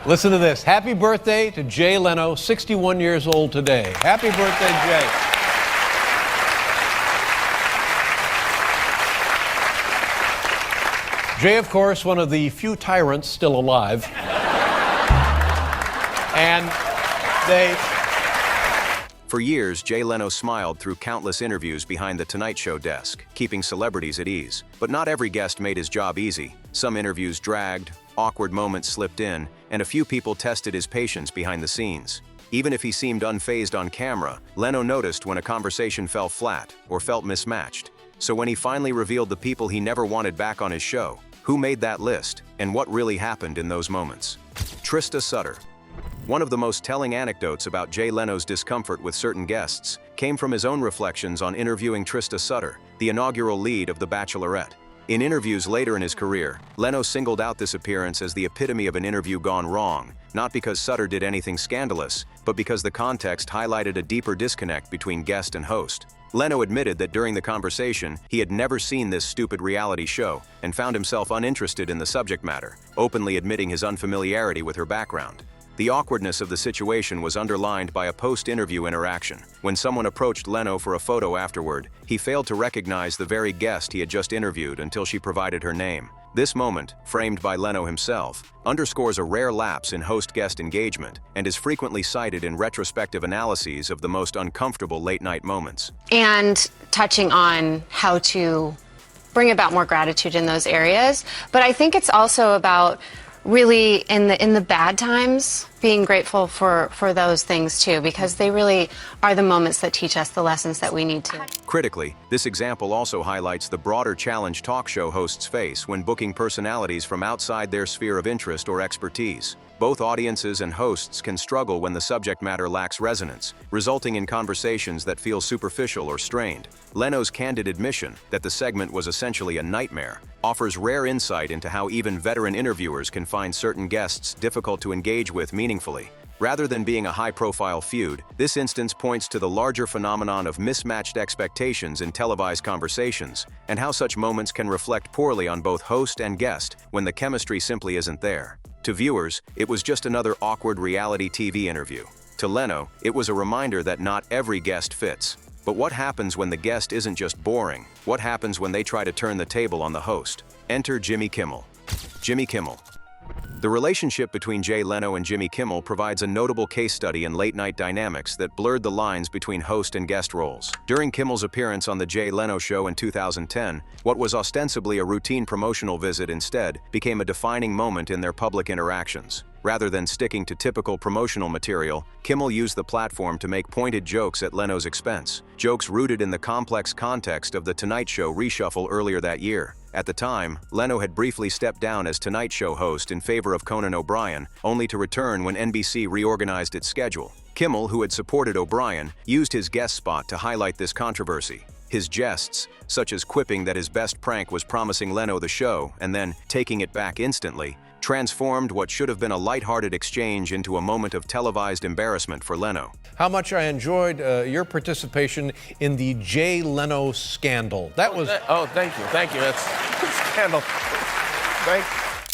Listen to this. Happy birthday to Jay Leno, 61 years old today. Happy birthday, Jay. Jay, of course, one of the few tyrants still alive. And For years, Jay Leno smiled through countless interviews behind the Tonight Show desk, keeping celebrities at ease. But not every guest made his job easy. Some interviews dragged, awkward moments slipped in, and a few people tested his patience behind the scenes. Even if he seemed unfazed on camera, Leno noticed when a conversation fell flat or felt mismatched. So when he finally revealed the people he never wanted back on his show, who made that list, and what really happened in those moments? Trista Sutter. One of the most telling anecdotes about Jay Leno's discomfort with certain guests came from his own reflections on interviewing Trista Sutter, the inaugural lead of The Bachelorette. In interviews later in his career, Leno singled out this appearance as the epitome of an interview gone wrong, not because Sutter did anything scandalous, but because the context highlighted a deeper disconnect between guest and host. Leno admitted that during the conversation, he had never seen this stupid reality show and found himself uninterested in the subject matter, openly admitting his unfamiliarity with her background. The awkwardness of the situation was underlined by a post-interview interaction. When someone approached Leno for a photo afterward, he failed to recognize the very guest he had just interviewed until she provided her name. This moment, framed by Leno himself, underscores a rare lapse in host-guest engagement and is frequently cited in retrospective analyses of the most uncomfortable late-night moments. And touching on how to bring about more gratitude in those areas. But I think it's also about really in the bad times being grateful for those things too, because they really are the moments that teach us the lessons that we need to. Critically, this example also highlights the broader challenge talk show hosts face when booking personalities from outside their sphere of interest or expertise. Both audiences and hosts can struggle when the subject matter lacks resonance, resulting in conversations that feel superficial or strained. Leno's candid admission that the segment was essentially a nightmare offers rare insight into how even veteran interviewers can find certain guests difficult to engage with meaningfully. Rather than being a high-profile feud, this instance points to the larger phenomenon of mismatched expectations in televised conversations, and how such moments can reflect poorly on both host and guest when the chemistry simply isn't there. To viewers, it was just another awkward reality TV interview. To Leno, it was a reminder that not every guest fits. But what happens when the guest isn't just boring? What happens when they try to turn the table on the host? Enter Jimmy Kimmel. Jimmy Kimmel. The relationship between Jay Leno and Jimmy Kimmel provides a notable case study in late-night dynamics that blurred the lines between host and guest roles. During Kimmel's appearance on The Jay Leno Show in 2010, what was ostensibly a routine promotional visit instead became a defining moment in their public interactions. Rather than sticking to typical promotional material, Kimmel used the platform to make pointed jokes at Leno's expense, jokes rooted in the complex context of The Tonight Show reshuffle earlier that year. At the time, Leno had briefly stepped down as Tonight Show host in favor of Conan O'Brien, only to return when NBC reorganized its schedule. Kimmel, who had supported O'Brien, used his guest spot to highlight this controversy. His jests, such as quipping that his best prank was promising Leno the show and then taking it back instantly, transformed what should have been a lighthearted exchange into a moment of televised embarrassment for Leno. How much I enjoyed your participation in the Jay Leno scandal. That was... Thank you. That's scandal.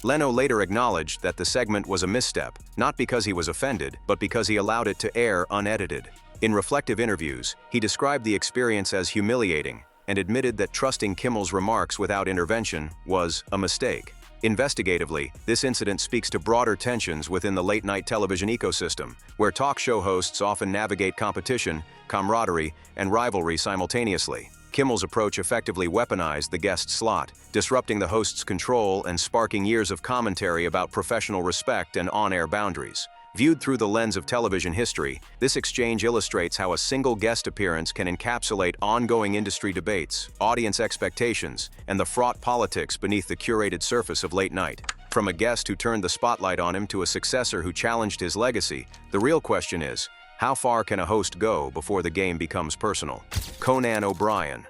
Leno later acknowledged that the segment was a misstep, not because he was offended, but because he allowed it to air unedited. In reflective interviews, he described the experience as humiliating and admitted that trusting Kimmel's remarks without intervention was a mistake. Investigatively, this incident speaks to broader tensions within the late-night television ecosystem, where talk show hosts often navigate competition, camaraderie, and rivalry simultaneously. Kimmel's approach effectively weaponized the guest slot, disrupting the host's control and sparking years of commentary about professional respect and on-air boundaries. Viewed through the lens of television history, this exchange illustrates how a single guest appearance can encapsulate ongoing industry debates, audience expectations, and the fraught politics beneath the curated surface of late night. From a guest who turned the spotlight on him to a successor who challenged his legacy, the real question is, how far can a host go before the game becomes personal? Conan O'Brien.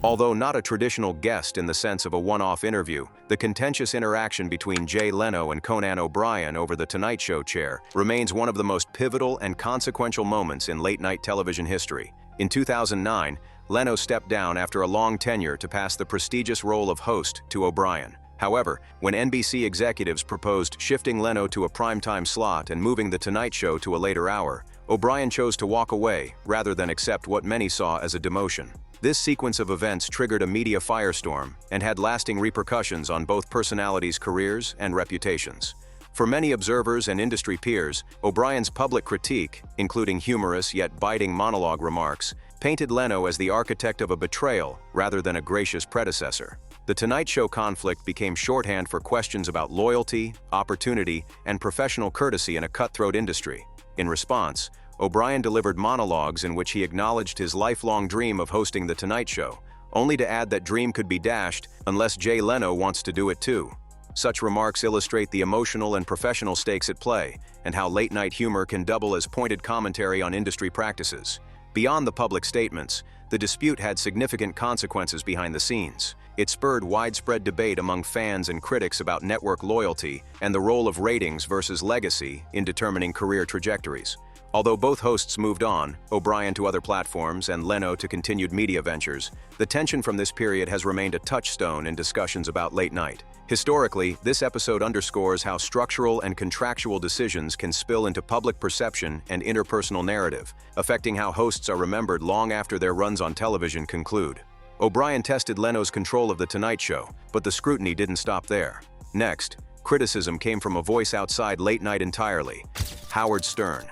Although not a traditional guest in the sense of a one-off interview, the contentious interaction between Jay Leno and Conan O'Brien over the Tonight Show chair remains one of the most pivotal and consequential moments in late-night television history. In 2009, Leno stepped down after a long tenure to pass the prestigious role of host to O'Brien. However, when NBC executives proposed shifting Leno to a primetime slot and moving The Tonight Show to a later hour, O'Brien chose to walk away rather than accept what many saw as a demotion. This sequence of events triggered a media firestorm and had lasting repercussions on both personalities' careers and reputations. For many observers and industry peers, O'Brien's public critique, including humorous yet biting monologue remarks, painted Leno as the architect of a betrayal rather than a gracious predecessor. The Tonight Show conflict became shorthand for questions about loyalty, opportunity, and professional courtesy in a cutthroat industry. In response, O'Brien delivered monologues in which he acknowledged his lifelong dream of hosting The Tonight Show, only to add that dream could be dashed unless Jay Leno wants to do it too. Such remarks illustrate the emotional and professional stakes at play, and how late-night humor can double as pointed commentary on industry practices. Beyond the public statements, the dispute had significant consequences behind the scenes. It spurred widespread debate among fans and critics about network loyalty and the role of ratings versus legacy in determining career trajectories. Although both hosts moved on, O'Brien to other platforms and Leno to continued media ventures, the tension from this period has remained a touchstone in discussions about late night. Historically, this episode underscores how structural and contractual decisions can spill into public perception and interpersonal narrative, affecting how hosts are remembered long after their runs on television conclude. O'Brien tested Leno's control of The Tonight Show, but the scrutiny didn't stop there. Next, criticism came from a voice outside late night entirely: Howard Stern.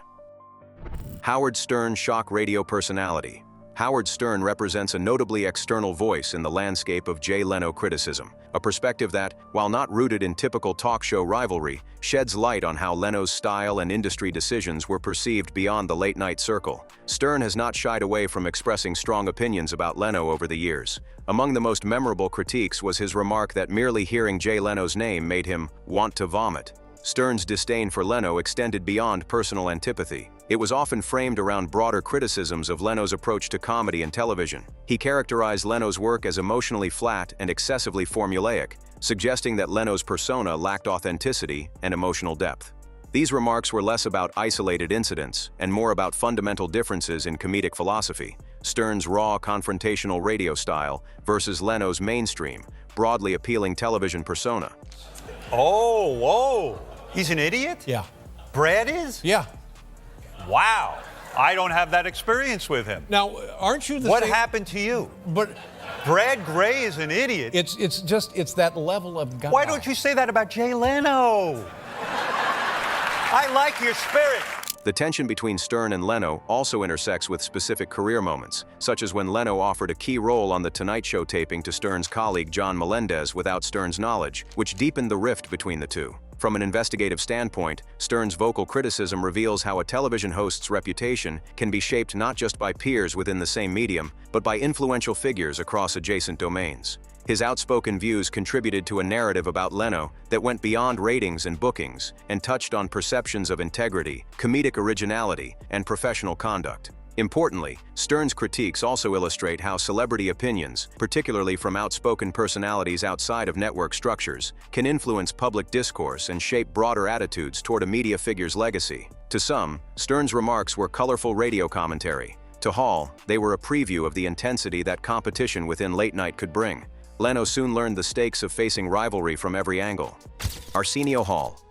Howard Stern, shock radio personality. Howard Stern represents a notably external voice in the landscape of Jay Leno criticism, a perspective that, while not rooted in typical talk show rivalry, sheds light on how Leno's style and industry decisions were perceived beyond the late-night circle. Stern has not shied away from expressing strong opinions about Leno over the years. Among the most memorable critiques was his remark that merely hearing Jay Leno's name made him want to vomit. Stern's disdain for Leno extended beyond personal antipathy. It was often framed around broader criticisms of Leno's approach to comedy and television. He characterized Leno's work as emotionally flat and excessively formulaic, suggesting that Leno's persona lacked authenticity and emotional depth. These remarks were less about isolated incidents and more about fundamental differences in comedic philosophy: Stern's raw, confrontational radio style versus Leno's mainstream, broadly appealing television persona. Oh, whoa. He's an idiot? Yeah. Brad is? Yeah. Wow. I don't have that experience with him. Now, aren't you the What same? happened to you? But Brad Gray is an idiot. it's that level of guy. Why don't you say that about Jay Leno? I like your spirit. The tension between Stern and Leno also intersects with specific career moments, such as when Leno offered a key role on The Tonight Show taping to Stern's colleague John Melendez without Stern's knowledge, which deepened the rift between the two. From an investigative standpoint, Stern's vocal criticism reveals how a television host's reputation can be shaped not just by peers within the same medium, but by influential figures across adjacent domains. His outspoken views contributed to a narrative about Leno that went beyond ratings and bookings and touched on perceptions of integrity, comedic originality, and professional conduct. Importantly, Stern's critiques also illustrate how celebrity opinions, particularly from outspoken personalities outside of network structures, can influence public discourse and shape broader attitudes toward a media figure's legacy. To some, Stern's remarks were colorful radio commentary. To Hall, they were a preview of the intensity that competition within late night could bring. Leno soon learned the stakes of facing rivalry from every angle. Arsenio Hall.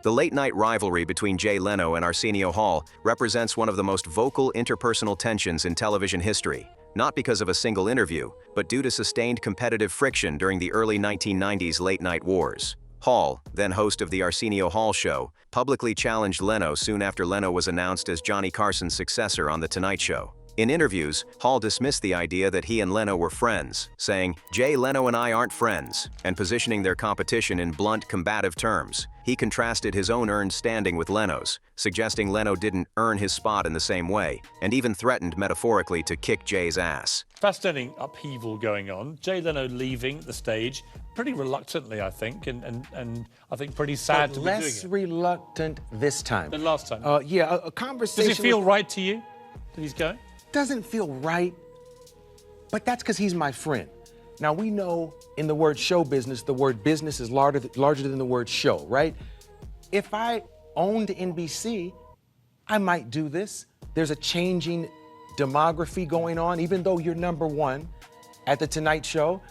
The late-night rivalry between Jay Leno and Arsenio Hall represents one of the most vocal interpersonal tensions in television history, not because of a single interview, but due to sustained competitive friction during the early 1990s late-night wars. Hall, then host of The Arsenio Hall Show, publicly challenged Leno soon after Leno was announced as Johnny Carson's successor on The Tonight Show. In interviews, Hall dismissed the idea that he and Leno were friends, saying, "Jay Leno and I aren't friends," and positioning their competition in blunt, combative terms. He contrasted his own earned standing with Leno's, suggesting Leno didn't earn his spot in the same way, and even threatened metaphorically to kick Jay's ass. Fascinating upheaval going on. Jay Leno leaving the stage pretty reluctantly, I think, and I think pretty sad to be doing less it. reluctant this time. Than last time. Yeah, a conversation. Does it feel right to you that he's going? Doesn't feel right, but that's because he's my friend. Now, we know in the word show business, the word business is larger than the word show, right? If I owned NBC, I might do this. There's a changing demography going on. Even though you're number one at The Tonight Show,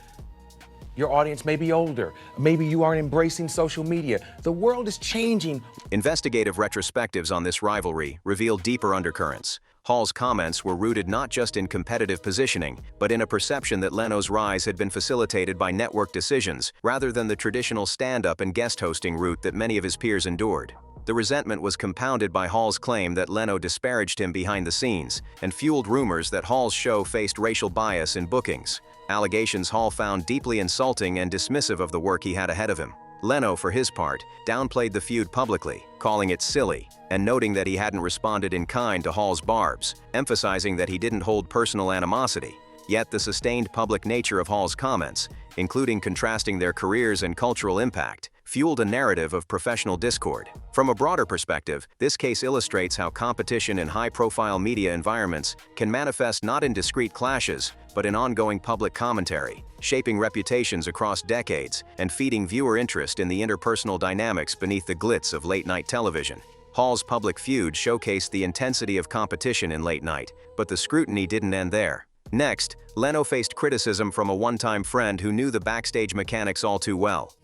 Your audience may be older. Maybe you aren't embracing social media. The world is changing. Investigative retrospectives on this rivalry reveal deeper undercurrents. Hall's comments were rooted not just in competitive positioning, but in a perception that Leno's rise had been facilitated by network decisions, rather than the traditional stand-up and guest hosting route that many of his peers endured. The resentment was compounded by Hall's claim that Leno disparaged him behind the scenes, and fueled rumors that Hall's show faced racial bias in bookings. Allegations Hall found deeply insulting and dismissive of the work he had ahead of him. Leno, for his part, downplayed the feud publicly, calling it silly, and noting that he hadn't responded in kind to Hall's barbs, emphasizing that he didn't hold personal animosity. Yet the sustained public nature of Hall's comments, including contrasting their careers and cultural impact, fueled a narrative of professional discord. From a broader perspective, this case illustrates how competition in high-profile media environments can manifest not in discrete clashes, but in ongoing public commentary, shaping reputations across decades and feeding viewer interest in the interpersonal dynamics beneath the glitz of late-night television. Hall's public feud showcased the intensity of competition in late night, but the scrutiny didn't end there. Next, Leno faced criticism from a one-time friend who knew the backstage mechanics all too well.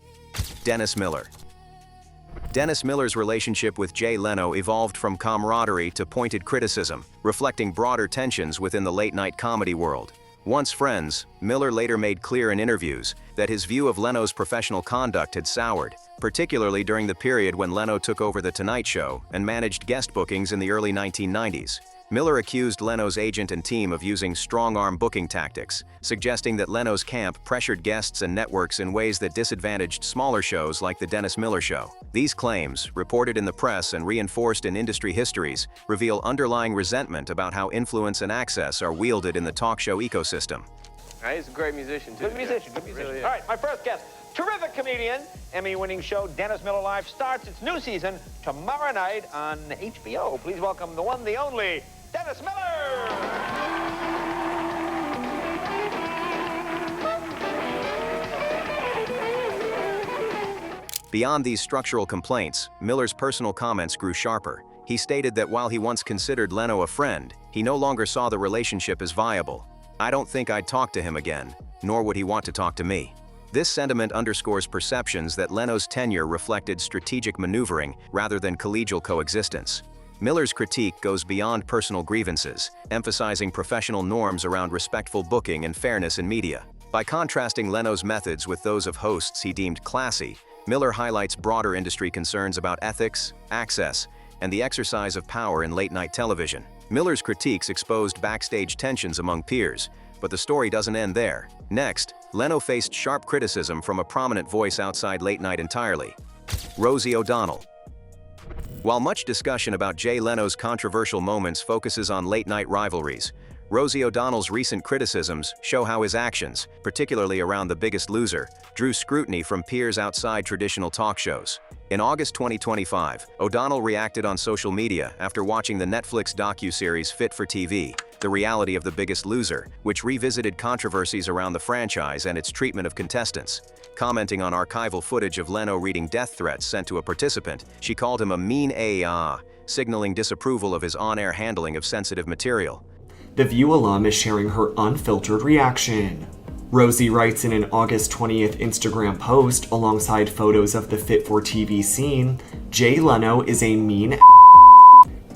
Dennis Miller. Dennis Miller's relationship with Jay Leno evolved from camaraderie to pointed criticism, reflecting broader tensions within the late-night comedy world. Once friends, Miller later made clear in interviews that his view of Leno's professional conduct had soured, particularly during the period when Leno took over The Tonight Show and managed guest bookings in the early 1990s. Miller accused Leno's agent and team of using strong-arm booking tactics, suggesting that Leno's camp pressured guests and networks in ways that disadvantaged smaller shows like The Dennis Miller Show. These claims, reported in the press and reinforced in industry histories, reveal underlying resentment about how influence and access are wielded in the talk show ecosystem. He's a great musician, too. Good musician, good musician. Really All right, my first guest, terrific comedian, Emmy-winning show Dennis Miller Live starts its new season tomorrow night on HBO. Please welcome the one, the only, Dennis Miller! Beyond these structural complaints, Miller's personal comments grew sharper. He stated that while he once considered Leno a friend, he no longer saw the relationship as viable. "I don't think I'd talk to him again, nor would he want to talk to me." This sentiment underscores perceptions that Leno's tenure reflected strategic maneuvering rather than collegial coexistence. Miller's critique goes beyond personal grievances, emphasizing professional norms around respectful booking and fairness in media. By contrasting Leno's methods with those of hosts he deemed classy, Miller highlights broader industry concerns about ethics, access, and the exercise of power in late-night television. Miller's critiques exposed backstage tensions among peers, but the story doesn't end there. Next, Leno faced sharp criticism from a prominent voice outside late night entirely: Rosie O'Donnell. While much discussion about Jay Leno's controversial moments focuses on late-night rivalries, Rosie O'Donnell's recent criticisms show how his actions, particularly around The Biggest Loser, drew scrutiny from peers outside traditional talk shows. In August 2025, O'Donnell reacted on social media after watching the Netflix docuseries Fit for TV, The Reality of The Biggest Loser, which revisited controversies around the franchise and its treatment of contestants. Commenting on archival footage of Leno reading death threats sent to a participant, she called him a mean signaling disapproval of his on-air handling of sensitive material. The View alum is sharing her unfiltered reaction. Rosie writes in an August 20th Instagram post alongside photos of the Fit for TV scene, "Jay Leno is a mean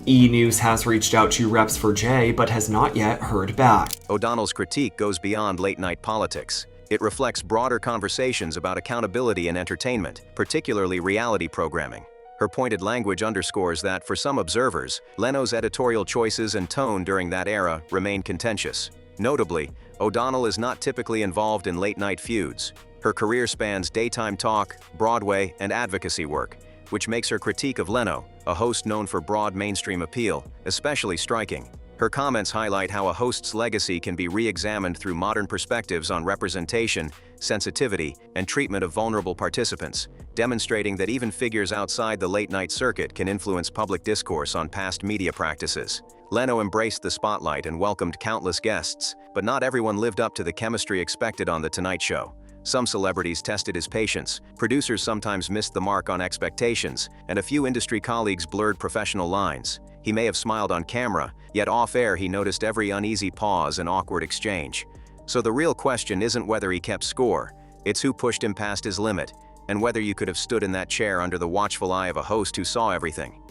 E! News has reached out to reps for Jay but has not yet heard back." O'Donnell's critique goes beyond late-night politics. It reflects broader conversations about accountability in entertainment, particularly reality programming. Her pointed language underscores that, for some observers, Leno's editorial choices and tone during that era remain contentious. Notably, O'Donnell is not typically involved in late-night feuds. Her career spans daytime talk, Broadway, and advocacy work, which makes her critique of Leno, a host known for broad mainstream appeal, especially striking. Her comments highlight how a host's legacy can be re-examined through modern perspectives on representation, sensitivity, and treatment of vulnerable participants, demonstrating that even figures outside the late-night circuit can influence public discourse on past media practices. Leno embraced the spotlight and welcomed countless guests, but not everyone lived up to the chemistry expected on The Tonight Show. Some celebrities tested his patience, producers sometimes missed the mark on expectations, and a few industry colleagues blurred professional lines. He may have smiled on camera, yet off-air he noticed every uneasy pause and awkward exchange. So the real question isn't whether he kept score, It's who pushed him past his limit, and whether you could have stood in that chair under the watchful eye of a host who saw everything.